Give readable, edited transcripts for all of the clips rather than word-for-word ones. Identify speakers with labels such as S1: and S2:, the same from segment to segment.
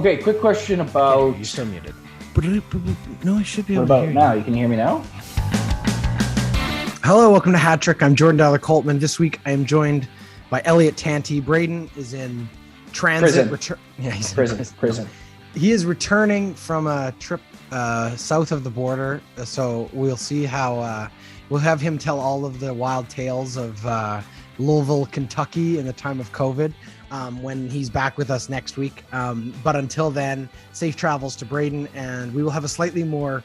S1: Okay, quick question about...
S2: Okay, you're still muted. No, I should be
S1: able to hear you. Now? You can hear me now?
S2: Hello, welcome to Hat Trick. I'm Jordan Dollar Coltman. This week I am joined by Elliott Tanti. Braden is in transit.
S1: He's in prison.
S2: He is returning from a trip south of the border, so we'll see how we'll have him tell all of the wild tales of Louisville, Kentucky in the time of COVID when he's back with us next week. But until then, safe travels to Braden, and we will have a slightly more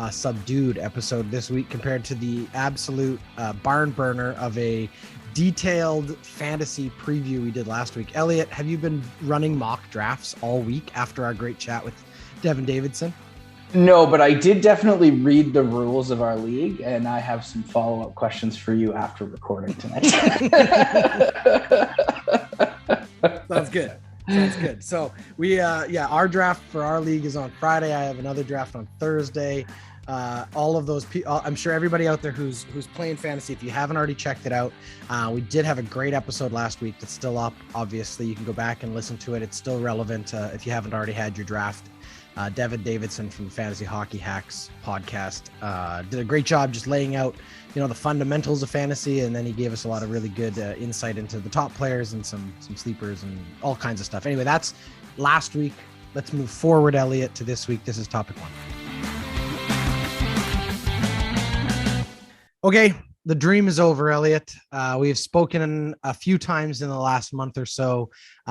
S2: subdued episode this week compared to the absolute barn burner of a detailed fantasy preview we did last week. Elliott, have you been running mock drafts all week after our great chat with Devin Davidson?
S1: No, but I did definitely read the rules of our league, and I have some follow-up questions for you after recording tonight.
S2: Sounds good. So we, our draft for our league is on Friday. I have another draft on Thursday. All of those people, I'm sure everybody out there who's playing fantasy, if you haven't already checked it out, we did have a great episode last week that's still up. Obviously, you can go back and listen to it. It's still relevant if you haven't already had your draft. Devin Davidson from the Fantasy Hockey Hacks podcast did a great job just laying out, the fundamentals of fantasy, and then he gave us a lot of really good insight into the top players and some sleepers and all kinds of stuff. Anyway, that's last week. Let's move forward, Elliott, to this week. This is topic one. Okay, the dream is over, Elliott. We have spoken a few times in the last month or so,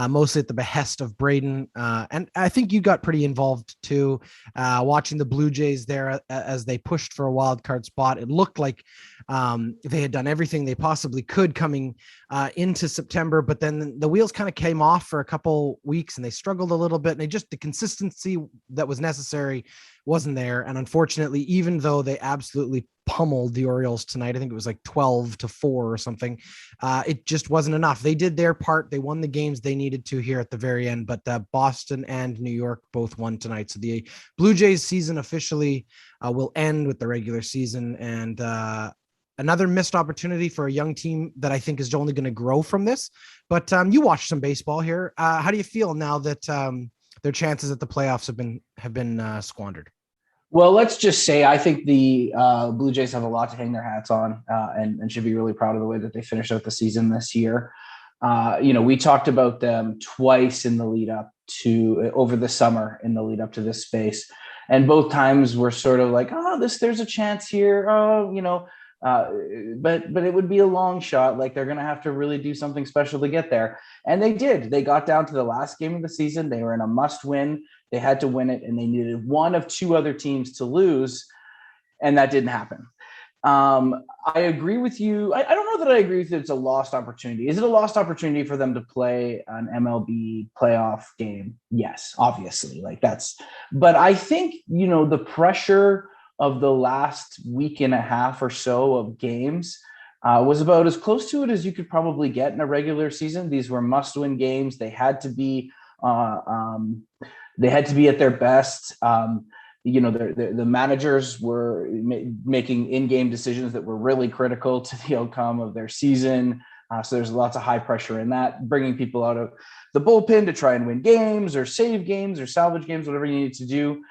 S2: mostly at the behest of Braden. And I think you got pretty involved too, watching the Blue Jays there as they pushed for a wild card spot. It looked like they had done everything they possibly could coming into September, but then the wheels kind of came off for a couple weeks and they struggled a little bit, and the consistency that was necessary wasn't there. And unfortunately, even though they absolutely pummeled the Orioles tonight, I think it was like 12-4 or something, it just wasn't enough. They did their part. They won the games they needed to here at the very end, but Boston and New York both won tonight. So the Blue Jays season officially will end with the regular season, and another missed opportunity for a young team that I think is only going to grow from this. But you watched some baseball here. How do you feel now that their chances at the playoffs have been squandered?
S1: Well, let's just say I think the Blue Jays have a lot to hang their hats on, and should be really proud of the way that they finished out the season this year. We talked about them twice in the lead up to over the summer in the lead up to this space, and both times we're sort of like, there's a chance here. But it would be a long shot. Like, they're going to have to really do something special to get there. And they did. They got down to the last game of the season. They were in a must win. They had to win it, and they needed one of two other teams to lose, and that didn't happen. I agree with you. I don't know that I agree with you. It's a lost opportunity. Is it a lost opportunity for them to play an MLB playoff game? Yes, obviously. But I think, the pressure of the last week and a half or so of games was about as close to it as you could probably get in a regular season. These were must-win games. They had to be at their best. The managers were making in-game decisions that were really critical to the outcome of their season. So there's lots of high pressure in that, bringing people out of the bullpen to try and win games or save games or salvage games, whatever you need to do.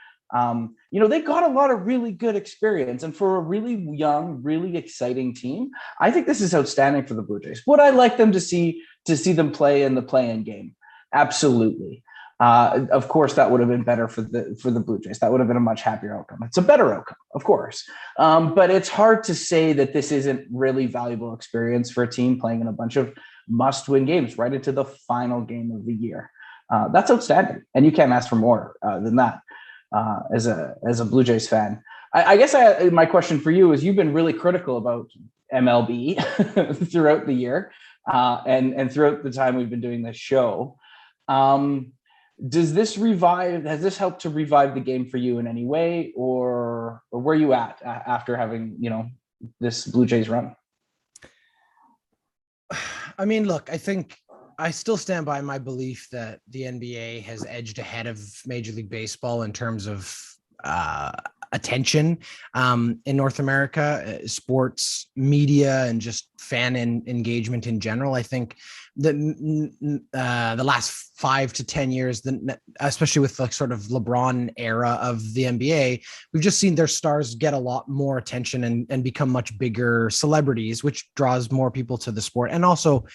S1: They got a lot of really good experience, and for a really young, really exciting team, I think this is outstanding for the Blue Jays. Would I like them to see them play in the play-in game? Absolutely. Of course, that would have been better for the Blue Jays. That would have been a much happier outcome. It's a better outcome, of course. But it's hard to say that this isn't really valuable experience for a team playing in a bunch of must-win games right into the final game of the year. That's outstanding, and you can't ask for more than that. As a Blue Jays fan, I guess my question for you is: you've been really critical about MLB throughout the year, and throughout the time we've been doing this show. Has this helped to revive the game for you in any way, or where are you at after having, this Blue Jays run?
S2: I mean, look, I think I still stand by my belief that the NBA has edged ahead of Major League Baseball in terms of attention in North America, sports media, and just fan engagement in general. I think that the last 5 to 10 years, especially with the sort of LeBron era of the NBA, we've just seen their stars get a lot more attention and become much bigger celebrities, which draws more people to the sport. And also,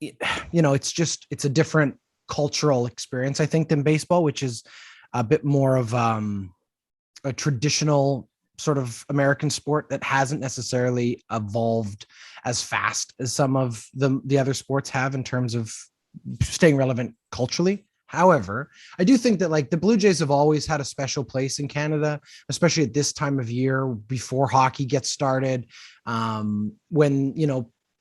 S2: it's a different cultural experience, I think, than baseball, which is a bit more of a traditional sort of American sport that hasn't necessarily evolved as fast as some of the other sports have in terms of staying relevant culturally. However, I do think that like the Blue Jays have always had a special place in Canada, especially at this time of year before hockey gets started, when,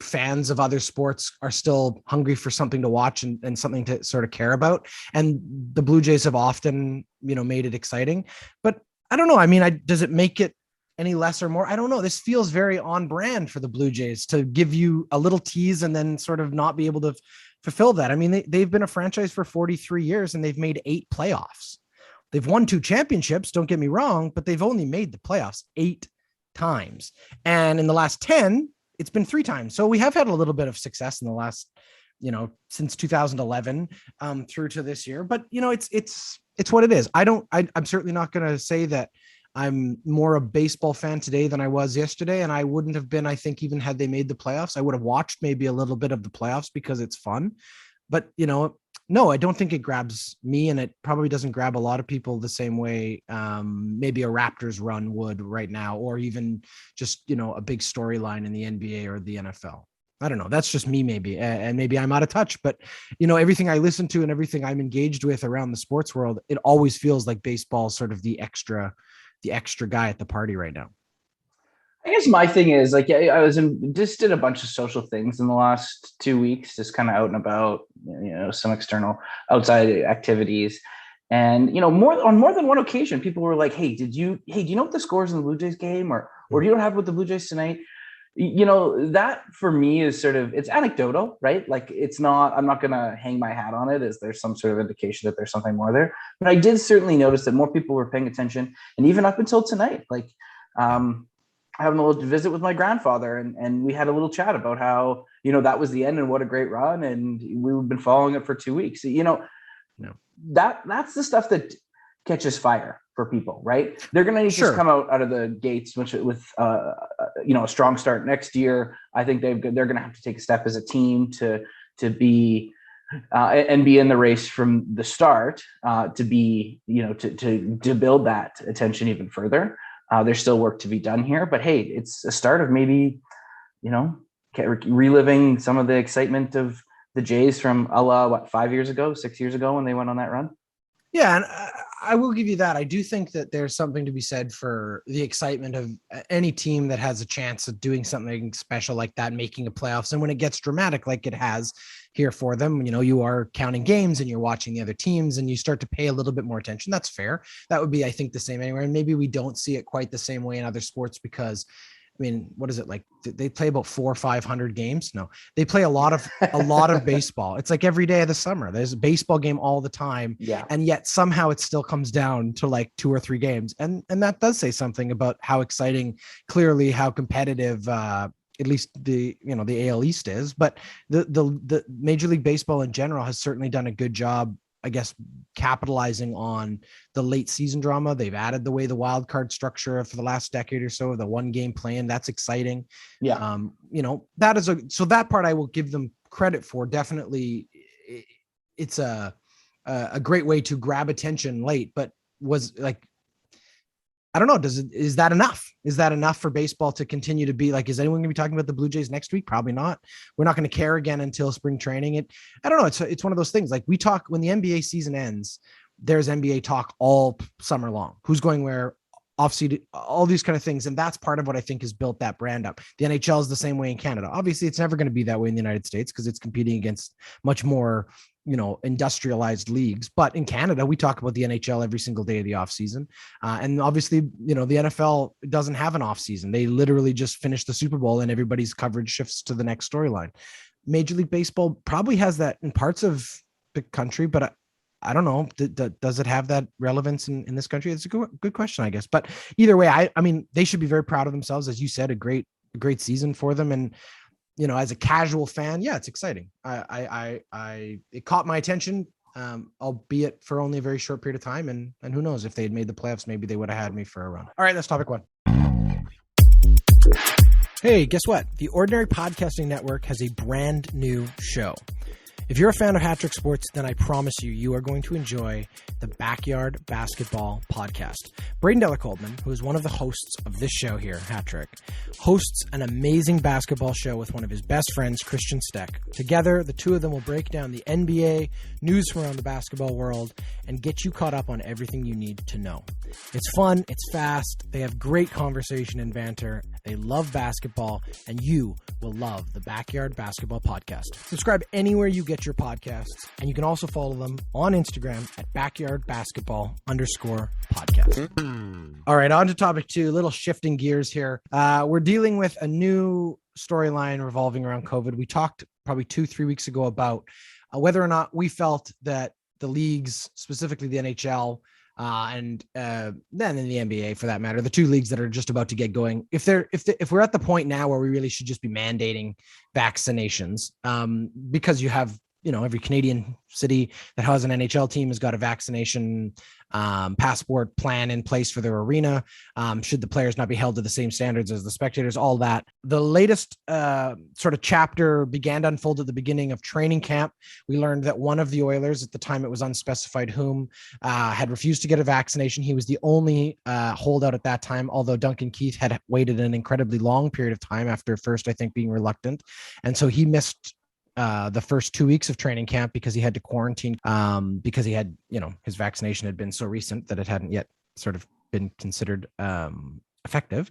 S2: fans of other sports are still hungry for something to watch and something to sort of care about. And the Blue Jays have often, made it exciting, but I don't know. I mean, does it make it any less or more? I don't know. This feels very on brand for the Blue Jays to give you a little tease and then sort of not be able to fulfill that. I mean, they've been a franchise for 43 years and they've made 8 playoffs. They've won 2 championships, don't get me wrong, but they've only made the playoffs 8 times. And in the last 10, it's been 3 times. So we have had a little bit of success in the last, since 2011 through to this year, but it's what it is. I'm certainly not going to say that I'm more a baseball fan today than I was yesterday. And I wouldn't have been, I think, even had they made the playoffs. I would have watched maybe a little bit of the playoffs because it's fun. But, no, I don't think it grabs me, and it probably doesn't grab a lot of people the same way maybe a Raptors run would right now, or even just, a big storyline in the NBA or the NFL. I don't know. That's just me, maybe. And maybe I'm out of touch, but everything I listen to and everything I'm engaged with around the sports world, it always feels like baseball is sort of the extra guy at the party right now.
S1: I guess my thing is like, I just did a bunch of social things in the last 2 weeks, just kind of out and about, some external outside activities. And, more than one occasion, people were like, Hey, do you know what the scores in the Blue Jays game, or do you know what happened with the Blue Jays tonight? That for me is sort of, it's anecdotal, right? Like I'm not going to hang my hat on it as there's some sort of indication that there's something more there, but I did certainly notice that more people were paying attention. And even up until tonight, like, having a little visit with my grandfather, and we had a little chat about how, that was the end and what a great run. And we've been following it for 2 weeks. That's the stuff that catches fire for people, right? They're going to need to come out of the gates with a strong start next year. I think they're going to have to take a step as a team to be and be in the race from the start, to be, to build that attention even further. There's still work to be done here, but hey, it's a start of maybe, reliving some of the excitement of the Jays from 6 years ago when they went on that run.
S2: Yeah, and I will give you that. I do think that there's something to be said for the excitement of any team that has a chance of doing something special like that, making a playoffs. And when it gets dramatic, like it has here for them, you are counting games and you're watching the other teams and you start to pay a little bit more attention. That's fair. That would be, I think, the same anywhere. And maybe we don't see it quite the same way in other sports because, I mean, what is it like? They play about 400 or 500 games. No, they play a lot of baseball. It's like every day of the summer, there's a baseball game all the time.
S1: Yeah.
S2: And yet somehow it still comes down to like 2 or 3 games. And that does say something about how exciting, clearly how competitive, at least the AL East is, but the Major League Baseball in general has certainly done a good job, I guess, capitalizing on the late season drama. They've added the way the wild card structure for the last decade or so, the 1-game plan. That's exciting.
S1: Yeah.
S2: That is so that part I will give them credit for. Definitely. It's a great way to grab attention late, but was like, I don't know. Is that enough? Is that enough for baseball to continue to be like, is anyone going to be talking about the Blue Jays next week? Probably not. We're not going to care again until spring training. I don't know. It's one of those things. Like we talk when the NBA season ends, there's NBA talk all summer long. Who's going where, off-seed, all these kind of things. And that's part of what I think has built that brand up. The NHL is the same way in Canada. Obviously it's never going to be that way in the United States because it's competing against much more, industrialized leagues. But in Canada, we talk about the NHL every single day of the off season. And obviously, the NFL doesn't have an off season. They literally just finish the Super Bowl and everybody's coverage shifts to the next storyline. Major League Baseball probably has that in parts of the country, but I don't know. Does it have that relevance in this country? It's a good question, I guess. But either way, I mean, they should be very proud of themselves. As you said, a great season for them. And, as a casual fan, yeah, it's exciting. It caught my attention, albeit for only a very short period of time. And who knows, if they had made the playoffs, maybe they would have had me for a run. All right, that's topic one. Hey, guess what? The Ordinary Podcasting Network has a brand new show. If you're a fan of Hat Trick Sports, then I promise you are going to enjoy the Backyard Basketball Podcast. Brady Coldman, who is one of the hosts of this show here, Hat Trick, hosts an amazing basketball show with one of his best friends, Christian Steck. Together, the two of them will break down the NBA, news from around the basketball world, and get you caught up on everything you need to know. It's fun, it's fast, they have great conversation and banter, they love basketball, and you will love the Backyard Basketball Podcast. Subscribe anywhere you get your podcasts, and you can also follow them on Instagram at backyardbasketball_podcast. All right, on to topic two, a little shifting gears here. We're dealing with a new storyline revolving around COVID. We talked probably 2-3 weeks ago about whether or not we felt that the leagues, specifically the NHL, and then in the NBA for that matter, the two leagues that are just about to get going, if we're at the point now where we really should just be mandating vaccinations, because you have, every Canadian city that has an NHL team has got a vaccination passport plan in place for their arena. Should the players not be held to the same standards as the spectators, all that. The latest sort of chapter began to unfold at the beginning of training camp. We learned that one of the Oilers, at the time it was unspecified whom, had refused to get a vaccination. He was the only holdout at that time, although Duncan Keith had waited an incredibly long period of time after first, I think, being reluctant. And so he missed the first 2 weeks of training camp because he had to quarantine because he had, his vaccination had been so recent that it hadn't yet sort of been considered effective.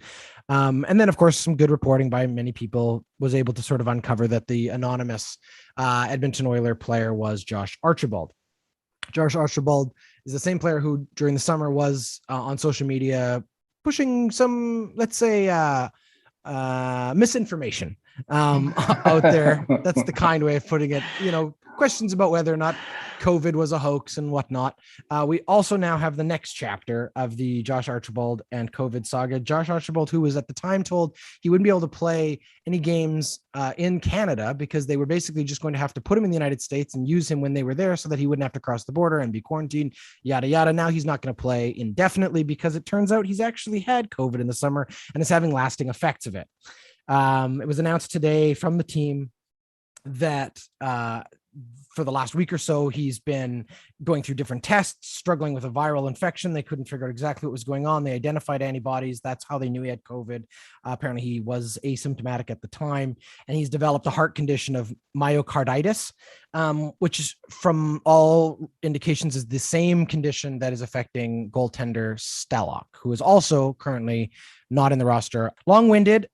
S2: And then, of course, some good reporting by many people was able to sort of uncover that the anonymous Edmonton Oiler player was Josh Archibald. Josh Archibald is the same player who during the summer was on social media pushing some, let's say, misinformation out there. That's the kind way of putting it. Questions about whether or not COVID was a hoax and whatnot. We also now have the next chapter of the Josh Archibald and COVID saga. Josh Archibald, who was at the time told he wouldn't be able to play any games in Canada because they were basically just going to have to put him in the United States and use him when they were there so that he wouldn't have to cross the border and be quarantined, yada, yada. Now he's not going to play indefinitely because it turns out he's actually had COVID in the summer and is having lasting effects of it. It was announced today from the team that for the last week or so, he's been going through different tests, struggling with a viral infection. They couldn't figure out exactly what was going on. They identified antibodies. That's how they knew he had COVID. Apparently, he was asymptomatic at the time, and he's developed a heart condition of myocarditis, which is, from all indications, is the same condition that is affecting goaltender Stellock, who is also currently not in the roster. Long-winded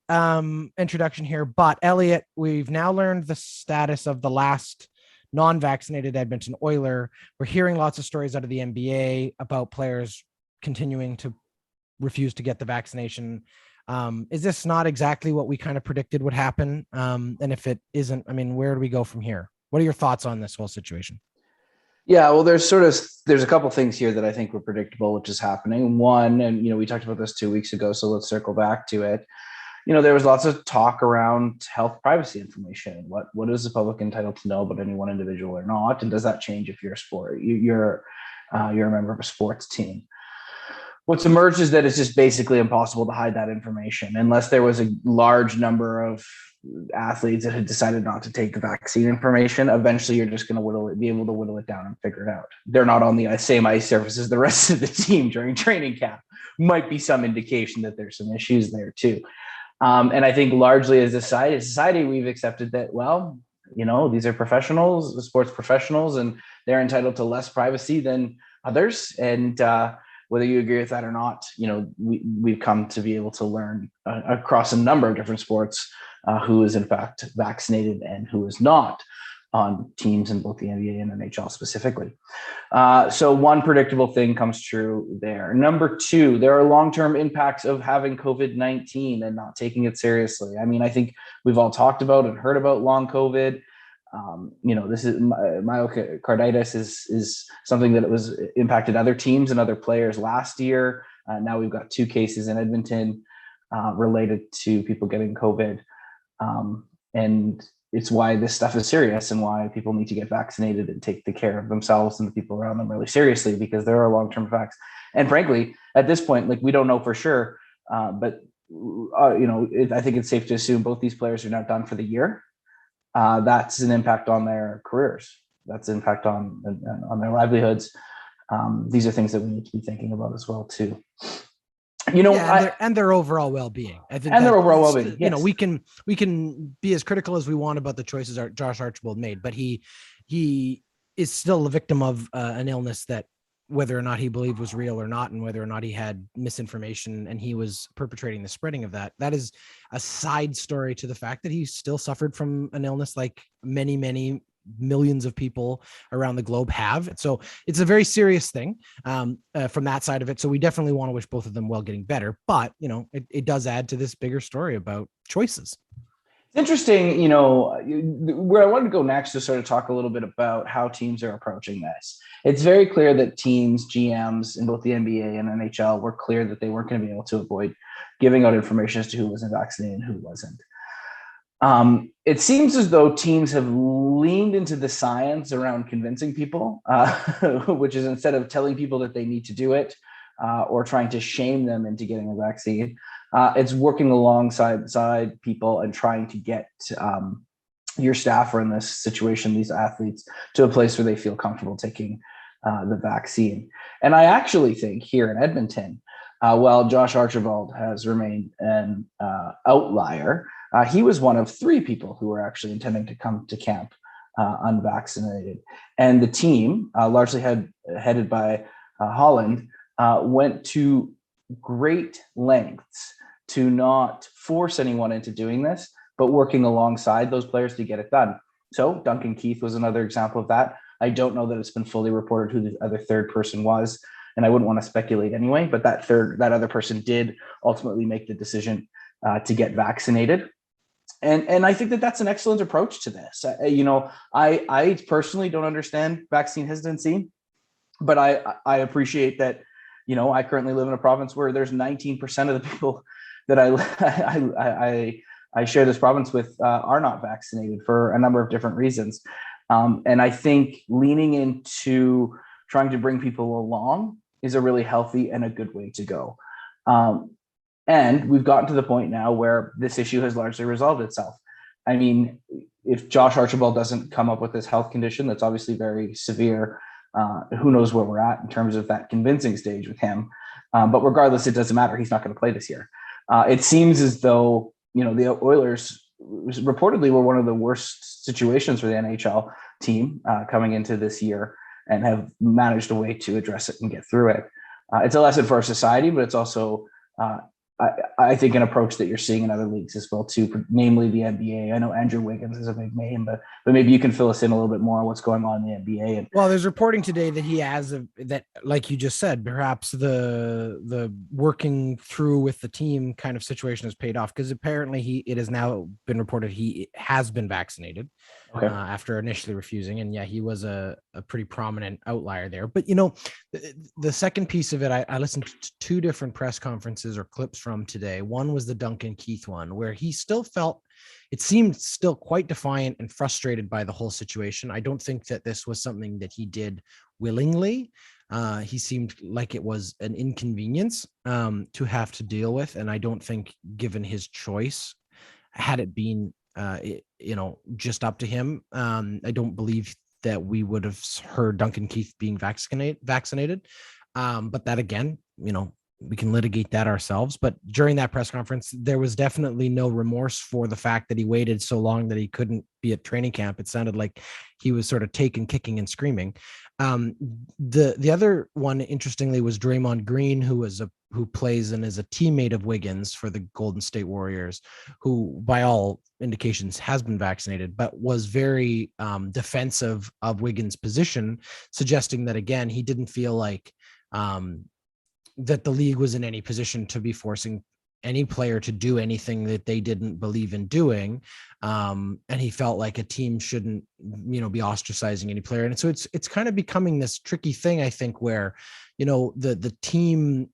S2: introduction here, but Elliott, we've now learned the status of the last non-vaccinated Edmonton Oiler. We're hearing lots of stories out of the NBA about players continuing to refuse to get the vaccination. Is this not exactly what we kind of predicted would happen? And if it isn't, I mean, where do we go from here? What are your thoughts on this whole situation?
S1: Yeah, well, there's a couple things here that I think were predictable, which is happening. One, and we talked about this 2 weeks ago, so let's circle back to it. There was lots of talk around health privacy information. What is the public entitled to know about any one individual or not? And does that change if you're a sport? You're a member of a sports team. What's emerged is that it's just basically impossible to hide that information unless there was a large number of athletes that had decided not to take the vaccine information. Eventually, you're just going to be able to whittle it down and figure it out. They're not on the same ice surface as the rest of the team during training camp. Might be some indication that there's some issues there too. And I think largely as a society, we've accepted that, these are professionals, sports professionals, and they're entitled to less privacy than others. And whether you agree with that or not, we've come to be able to learn across a number of different sports who is in fact vaccinated and who is not on teams in both the NBA and NHL specifically. So one predictable thing comes true there. Number two, there are long-term impacts of having COVID-19 and not taking it seriously. I mean, I think we've all talked about and heard about long COVID. This is myocarditis is something that it was impacted other teams and other players last year. Now we've got 2 cases in Edmonton related to people getting COVID. And it's why this stuff is serious and why people need to get vaccinated and take the care of themselves and the people around them really seriously, because there are long-term effects. And frankly, at this point, like, we don't know for sure, but I think it's safe to assume both these players are now done for the year. That's an impact on their careers. That's an impact on their livelihoods. These are things that we need to be thinking about as well too.
S2: And their overall well-being. I think,
S1: and their overall well-being. Yes.
S2: We can be as critical as we want about the choices Josh Archibald made, but he is still a victim of an illness that, whether or not he believed was real or not, and whether or not he had misinformation and he was perpetrating the spreading of that is a side story to the fact that he still suffered from an illness like many, many millions of people around the globe have. So it's a very serious thing from that side of it. So we definitely want to wish both of them well getting better, but it does add to this bigger story about choices.
S1: It's interesting, where I wanted to go next to sort of talk a little bit about how teams are approaching this. It's very clear that teams, GMs in both the NBA and NHL were clear that they weren't going to be able to avoid giving out information as to who wasn't vaccinated and who wasn't. It seems as though teams have leaned into the science around convincing people, which is, instead of telling people that they need to do it or trying to shame them into getting a vaccine, it's working alongside people and trying to get your staff, or in this situation, these athletes, to a place where they feel comfortable taking the vaccine. And I actually think here in Edmonton, while Josh Archibald has remained an outlier, he was one of 3 people who were actually intending to come to camp unvaccinated. And the team, largely headed by Holland, went to great lengths to not force anyone into doing this, but working alongside those players to get it done. So Duncan Keith was another example of that. I don't know that it's been fully reported who the other third person was, and I wouldn't want to speculate anyway, but that other person did ultimately make the decision to get vaccinated. And I think that that's an excellent approach to this. I personally don't understand vaccine hesitancy, but I appreciate that. I currently live in a province where there's 19% of the people that I share this province with are not vaccinated for a number of different reasons. And I think leaning into trying to bring people along is a really healthy and a good way to go. And we've gotten to the point now where this issue has largely resolved itself. I mean, if Josh Archibald doesn't come up with this health condition that's obviously very severe, who knows where we're at in terms of that convincing stage with him. But regardless, it doesn't matter. He's not going to play this year. It seems as though, the Oilers reportedly were one of the worst situations for the NHL team coming into this year, and have managed a way to address it and get through it. It's a lesson for our society, but it's also, I think, an approach that you're seeing in other leagues as well too, namely the NBA. I know Andrew Wiggins is a big name, but maybe you can fill us in a little bit more on what's going on in the NBA.
S2: Well, there's reporting today that he has that, like you just said, perhaps the working through with the team kind of situation has paid off, because apparently it has now been reported he has been vaccinated. Okay. After initially refusing. And yeah, he was a pretty prominent outlier there. But, the second piece of it, I listened to 2 different press conferences or clips from today. One was the Duncan Keith one, where he still it seemed still quite defiant and frustrated by the whole situation. I don't think that this was something that he did willingly. He seemed like it was an inconvenience to have to deal with. And I don't think, given his choice, had it been just up to him, I don't believe that we would have heard Duncan Keith being vaccinated. But that, again, we can litigate that ourselves. But during that press conference, there was definitely no remorse for the fact that he waited so long that he couldn't be at training camp. It sounded like he was sort of taken kicking and screaming. The other one, interestingly, was Draymond Green, who plays and is a teammate of Wiggins for the Golden State Warriors, who by all indications has been vaccinated, but was very defensive of Wiggins' position, suggesting that, again, he didn't feel like that the league was in any position to be forcing any player to do anything that they didn't believe in doing. And he felt like a team shouldn't, be ostracizing any player. And so it's kind of becoming this tricky thing, I think, where, the team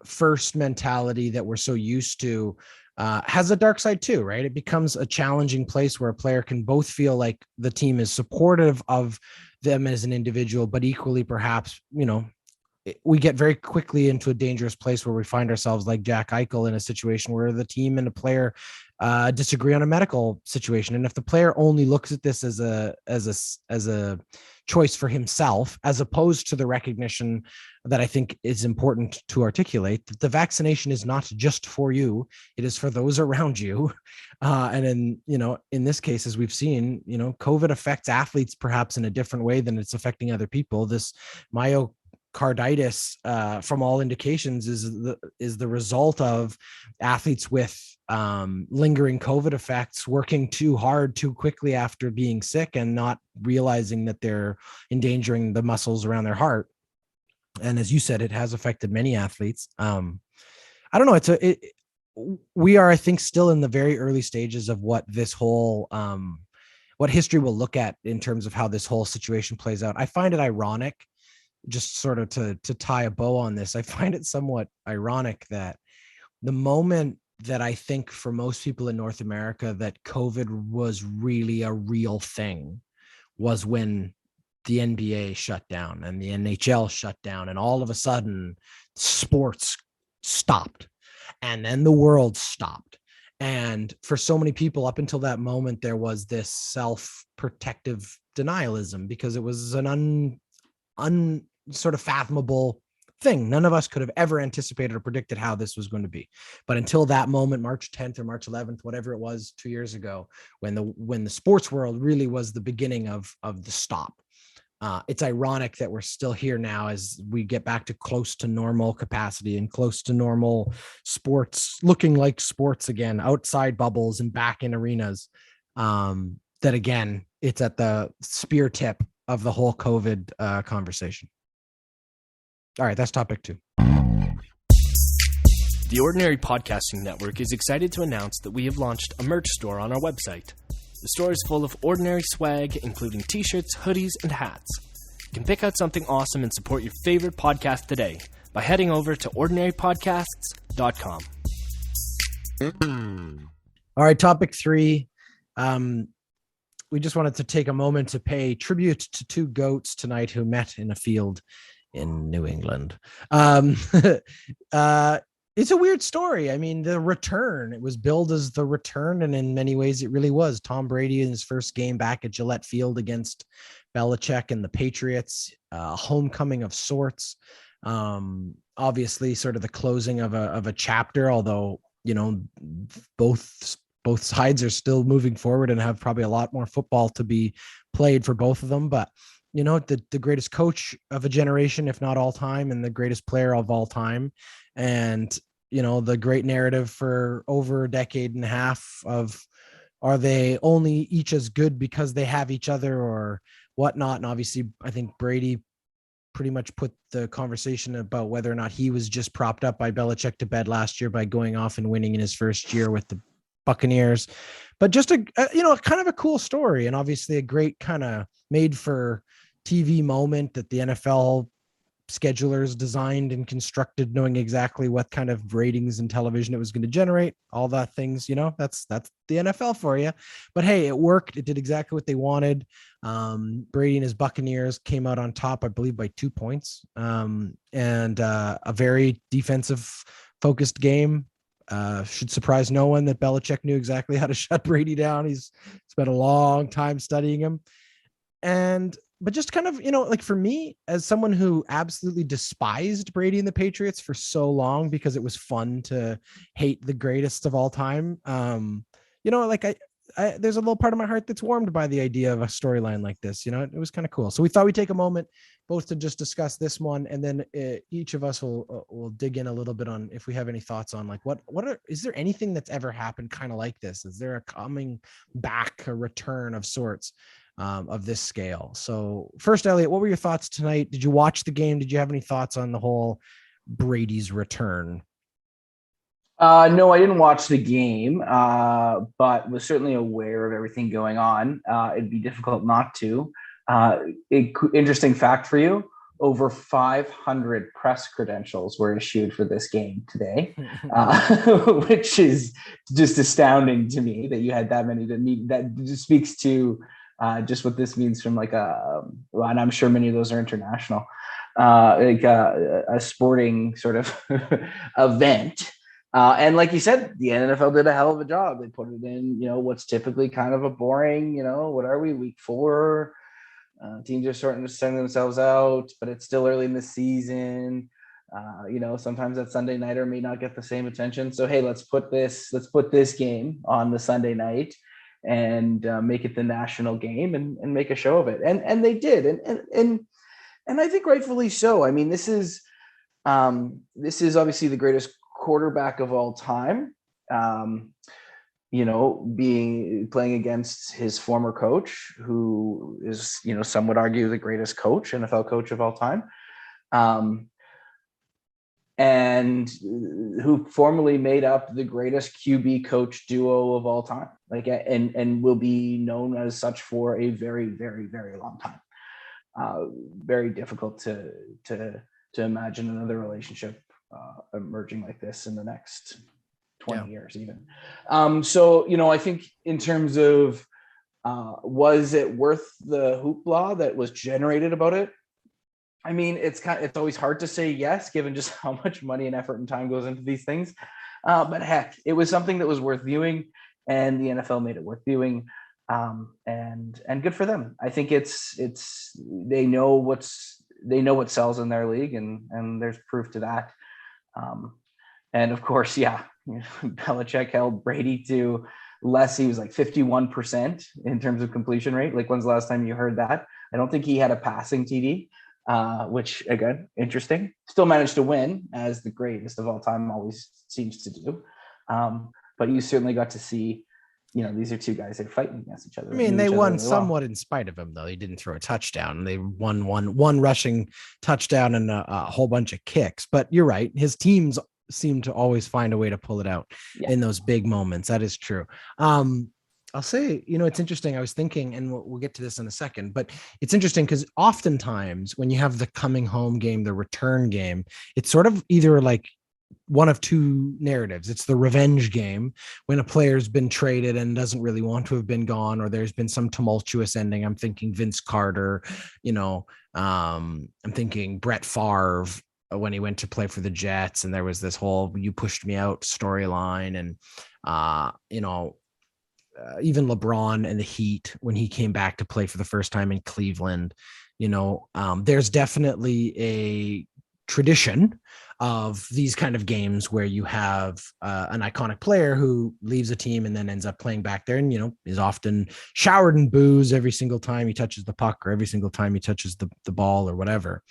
S2: first mentality that we're so used to has a dark side too, right? It becomes a challenging place where a player can both feel like the team is supportive of them as an individual, but equally perhaps, we get very quickly into a dangerous place where we find ourselves like Jack Eichel in a situation where the team and the player disagree on a medical situation. And if the player only looks at this as a choice for himself, as opposed to the recognition that I think is important to articulate, that the vaccination is not just for you, it is for those around you. And in this case, as we've seen, COVID affects athletes perhaps in a different way than it's affecting other people. This myocarditis, from all indications, is the result of athletes with lingering COVID effects working too hard too quickly after being sick and not realizing that they're endangering the muscles around their heart. And as you said, it has affected many athletes. I don't know. We are, I think, still in the very early stages of what this whole, what history will look at in terms of how this whole situation plays out. I find it ironic, just sort of to tie a bow on this. I find it somewhat ironic that the moment that I think for most people in North America that COVID was really a real thing was when the NBA shut down and the NHL shut down, and all of a sudden sports stopped and then the world stopped. And for so many people up until that moment, there was this self-protective denialism because it was an sort of fathomable thing. None of us could have ever anticipated or predicted how this was going to be. But until that moment, March 10th or March 11th, whatever it was 2 years ago, when the sports world really was the beginning of the stop. It's ironic that we're still here now as we get back to close to normal capacity and close to normal sports, looking like sports again, outside bubbles and back in arenas. That again, it's at the spear tip of the whole COVID conversation. All right, that's topic 2.
S3: The Ordinary Podcasting Network is excited to announce that we have launched a merch store on our website. The store is full of ordinary swag, including t-shirts, hoodies, and hats. You can pick out something awesome and support your favorite podcast today by heading over to ordinarypodcasts.com.
S2: All right, topic 3. We just wanted to take a moment to pay tribute to 2 goats tonight who met in a field in New England. It's a weird story. I mean, the return, it was billed as the return, and in many ways it really was. Tom Brady in his first game back at Gillette Field against Belichick and the Patriots, homecoming of sorts. Obviously sort of the closing of a chapter, although, both sides are still moving forward and have probably a lot more football to be played for both of them. But, the greatest coach of a generation, if not all time, and the greatest player of all time. And, the great narrative for over a decade and a half of, are they only each as good because they have each other or whatnot? And obviously, I think Brady pretty much put the conversation about whether or not he was just propped up by Belichick to bed last year by going off and winning in his first year with the Buccaneers. But just a kind of a cool story, and obviously a great kind of made for TV moment that the NFL schedulers designed and constructed, knowing exactly what kind of ratings and television it was going to generate, all that things, that's the NFL for you. But hey, it worked. It did exactly what they wanted. Brady and his Buccaneers came out on top, I believe, by 2 points. And a very defensive focused game. Should surprise no one that Belichick knew exactly how to shut Brady down. He's spent a long time studying him. But just kind of, like for me, as someone who absolutely despised Brady and the Patriots for so long because it was fun to hate the greatest of all time, like I there's a little part of my heart that's warmed by the idea of a storyline like this. It was kind of cool. So we thought we'd take a moment both to just discuss this one, and then each of us will dig in a little bit on if we have any thoughts on like is there anything that's ever happened kind of like this? Is there a coming back, a return of sorts? Of this scale. So first, Elliott, what were your thoughts tonight? Did you watch the game? Did you have any thoughts on the whole Brady's return?
S1: No, I didn't watch the game, but was certainly aware of everything going on. It'd be difficult not to. Interesting fact for you: over 500 press credentials were issued for this game today, which is just astounding to me that you had that many to meet. That just speaks to just what this means from like well, and I'm sure many of those are international, like a sporting sort of event. And like you said, the NFL did a hell of a job. They put it in, what's typically kind of a boring, what are we, week 4? Teams are starting to send themselves out, but it's still early in the season. Sometimes that Sunday nighter may not get the same attention. So hey, let's put this game on the Sunday night and make it the national game and make a show of it. And they did, and I think rightfully so. I mean, this is obviously the greatest quarterback of all time, playing against his former coach, who is, some would argue the greatest NFL coach of all time, and who formerly made up the greatest QB coach duo of all time, and will be known as such for a very, very, very long time. Very difficult to imagine another relationship emerging like this in the next 20 years even. I think in terms of was it worth the hoopla that was generated about it? I mean, it's always hard to say yes, given just how much money and effort and time goes into these things. But heck, it was something that was worth viewing, and the NFL made it worth viewing. And good for them. I think they know what sells in their league, and there's proof to that. And of course, Belichick held Brady to less. He was like 51% in terms of completion rate. Like, when's the last time you heard that? I don't think he had a passing TD, which again, interesting. Still managed to win, as the greatest of all time always seems to do. But you certainly got to see, these are two guys that are fighting against each other.
S2: I mean, they won somewhat in spite of him, though. He didn't throw a touchdown. They won one rushing touchdown and a whole bunch of kicks. But you're right. His teams seem to always find a way to pull it out in those big moments. That is true. I'll say, it's interesting. I was thinking, and we'll get to this in a second, but it's interesting because oftentimes when you have the coming home game, the return game, it's sort of either like one of two narratives. It's the revenge game when a player's been traded and doesn't really want to have been gone, or there's been some tumultuous ending. I'm thinking Vince Carter, I'm thinking Brett Favre when he went to play for the Jets, and there was this whole "you pushed me out" storyline, and even LeBron and the Heat when he came back to play for the first time in Cleveland. There's definitely a tradition of these kind of games where you have an iconic player who leaves a team and then ends up playing back there, and is often showered in booze every single time he touches the puck, or every single time he touches the ball or whatever.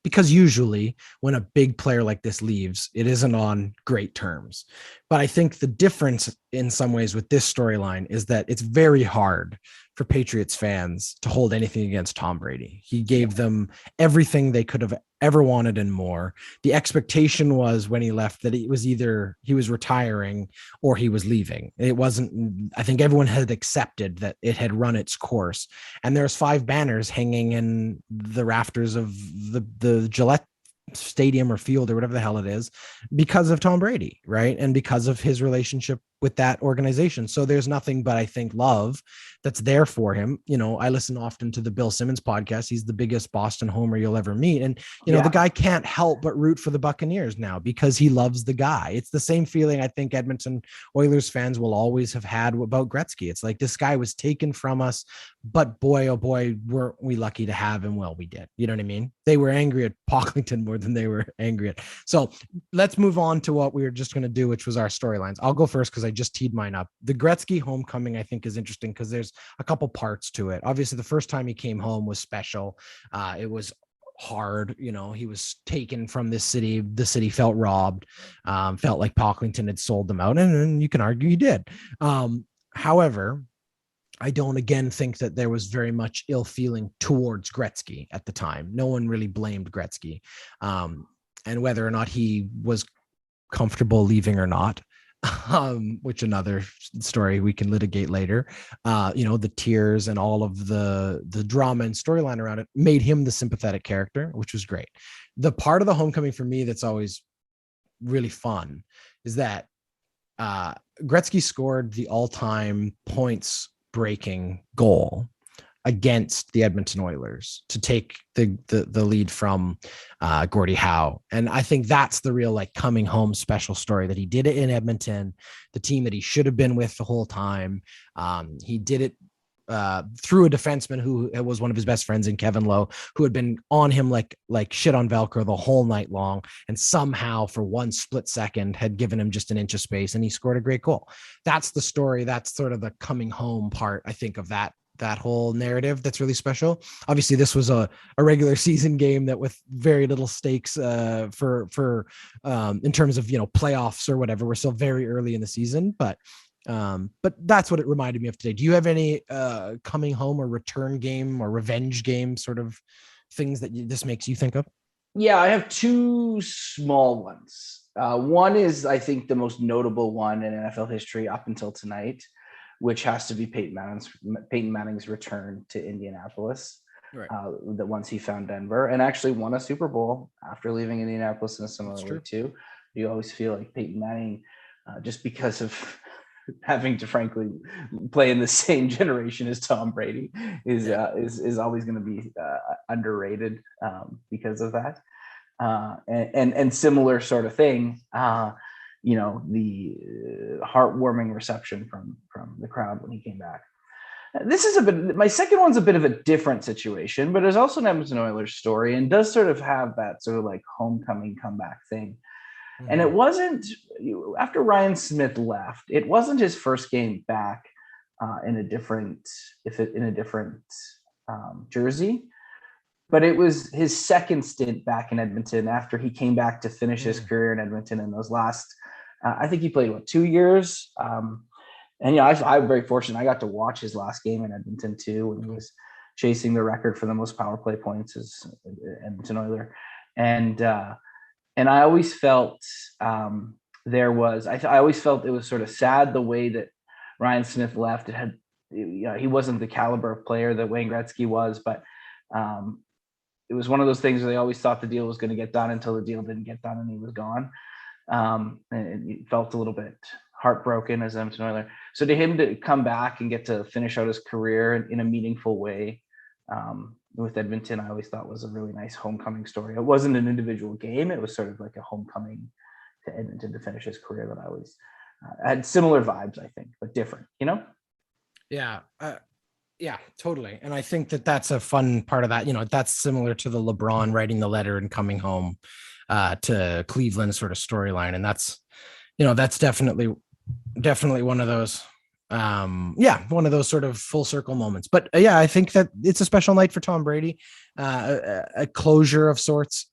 S2: Because usually when a big player like this leaves, it isn't on great terms. But I think the difference in some ways with this storyline is that it's very hard for Patriots fans to hold anything against Tom Brady. He gave them everything they could have ever wanted and more. The expectation was when he left that it was either he was retiring or he was leaving. It wasn't, I think everyone had accepted that it had run its course. And there's 5 banners hanging in the rafters of the Gillette stadium or field or whatever the hell it is because of Tom Brady, right? And because of his relationship with that organization. So there's nothing but, I think, love that's there for him. I listen often to the Bill Simmons podcast. He's the biggest Boston homer you'll ever meet. And, the guy can't help but root for the Buccaneers now because he loves the guy. It's the same feeling I think Edmonton Oilers fans will always have had about Gretzky. It's like, this guy was taken from us, but boy, oh boy, weren't we lucky to have him? Well, we did. You know what I mean? They were angry at Pocklington more than they were angry at. So let's move on to what we were just going to do, which was our storylines. I'll go first because I just teed mine up. The Gretzky homecoming, I think, is interesting because there's a couple parts to it. Obviously, the first time he came home was special. It was hard. He was taken from this city. The city felt robbed, felt like Pocklington had sold them out. And you can argue he did. However, I don't again think that there was very much ill feeling towards Gretzky at the time. No one really blamed Gretzky. And whether or not he was comfortable leaving or not, which another story we can litigate later. The tears and all of the drama and storyline around it made him the sympathetic character, which was great. The part of the homecoming for me that's always really fun is that Gretzky scored the all-time points breaking goal against the Edmonton Oilers to take the lead from Gordie Howe. And I think that's the real like coming home special story, that he did it in Edmonton, the team that he should have been with the whole time. He did it through a defenseman who was one of his best friends in Kevin Lowe, who had been on him like shit on Velcro the whole night long, and somehow for one split second had given him just an inch of space, and he scored a great goal. That's the story. That's sort of the coming home part, I think, of that whole narrative that's really special. Obviously, this was a regular season game that with very little stakes for in terms of playoffs or whatever. We're still very early in the season, but that's what it reminded me of today. Do you have any coming home or return game or revenge game sort of things that this makes you think of?
S1: Yeah, I have two small ones. One is, I think, the most notable one in NFL history up until tonight, which has to be Peyton Manning's return to Indianapolis. Right. That once he found Denver and actually won a Super Bowl after leaving Indianapolis in a similar way too. You always feel like Peyton Manning, just because of having to frankly play in the same generation as Tom Brady, is always going to be underrated because of that. And similar sort of thing. The heartwarming reception from the crowd when he came back. This is my second one's a bit of a different situation, but it's also an Edmonton Oilers story and does sort of have that sort of like homecoming comeback thing. Mm-hmm. And it wasn't, after Ryan Smith left, it wasn't his first game back in a different jersey. But it was his second stint back in Edmonton after he came back to finish his career in Edmonton in those last, I think he played 2 years. I'm very fortunate. I got to watch his last game in Edmonton too, when he was chasing the record for the most power play points as Edmonton Oiler. And I always felt I always felt it was sort of sad the way that Ryan Smith left. He wasn't the caliber of player that Wayne Gretzky was, but it was one of those things where they always thought the deal was going to get done until the deal didn't get done and he was gone. And it felt a little bit heartbroken as an Edmonton Oiler. So to him to come back and get to finish out his career in a meaningful way with Edmonton, I always thought was a really nice homecoming story. It wasn't an individual game. It was sort of like a homecoming to Edmonton to finish his career that I always had similar vibes, I think, but different,
S2: Yeah. Yeah, totally. And I think that's a fun part of that. That's similar to the LeBron writing the letter and coming home to Cleveland sort of storyline. And that's definitely one of those, one of those sort of full circle moments. But I think that it's a special night for Tom Brady, a closure of sorts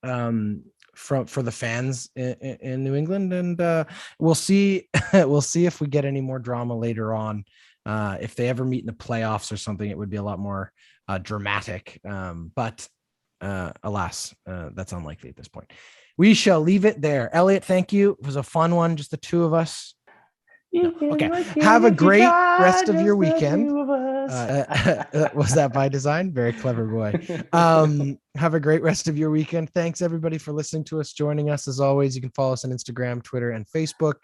S2: for the fans in New England. And we'll see if we get any more drama later on. If they ever meet in the playoffs or something, it would be a lot more dramatic. But alas, that's unlikely at this point. We shall leave it there. Elliott, thank you. It was a fun one, just the two of us. No. Okay. Have a great rest of your weekend. Was that by design? Very clever boy. Have a great rest of your weekend. Thanks everybody for listening to us, joining us. As always, you can follow us on Instagram, Twitter, and Facebook.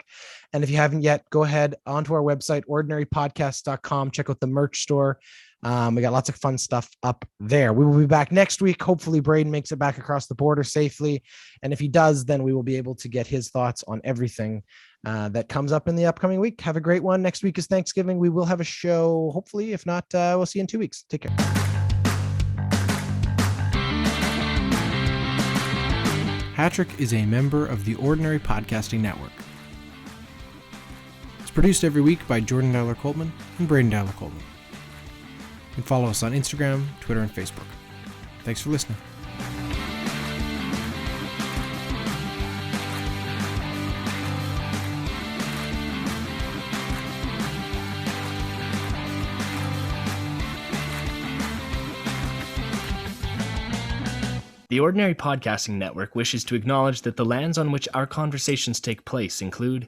S2: And if you haven't yet, go ahead onto our website, ordinarypodcast.com. Check out the merch store. We got lots of fun stuff up there. We will be back next week. Hopefully Brady makes it back across the border safely. And if he does, then we will be able to get his thoughts on everything that comes up in the upcoming week. Have a great one. Next week is Thanksgiving. We will have a show, hopefully. If not, we'll see you in 2 weeks. Take care. Hattrick is a member of the Ordinary Podcasting Network. It's produced every week by Jordan Dowler Coltman and Braden Dowler Coltman. You can follow us on Instagram, Twitter, and Facebook. Thanks for listening.
S3: The Ordinary Podcasting Network wishes to acknowledge that the lands on which our conversations take place include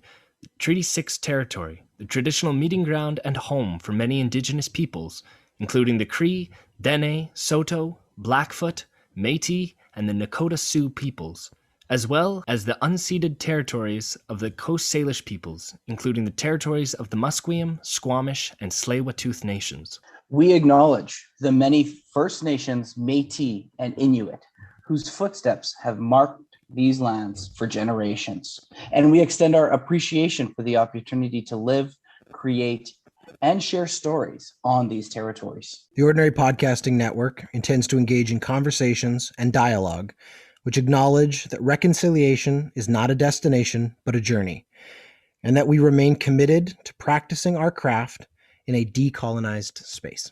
S3: Treaty 6 territory, the traditional meeting ground and home for many Indigenous peoples, including the Cree, Dene, Saulteaux, Blackfoot, Métis, and the Nakota Sioux peoples, as well as the unceded territories of the Coast Salish peoples, including the territories of the Musqueam, Squamish, and Tsleil-Waututh nations.
S1: We acknowledge the many First Nations, Métis, and Inuit whose footsteps have marked these lands for generations. And we extend our appreciation for the opportunity to live, create, and share stories on these territories.
S2: The Ordinary Podcasting Network intends to engage in conversations and dialogue which acknowledge that reconciliation is not a destination, but a journey, and that we remain committed to practicing our craft in a decolonized space.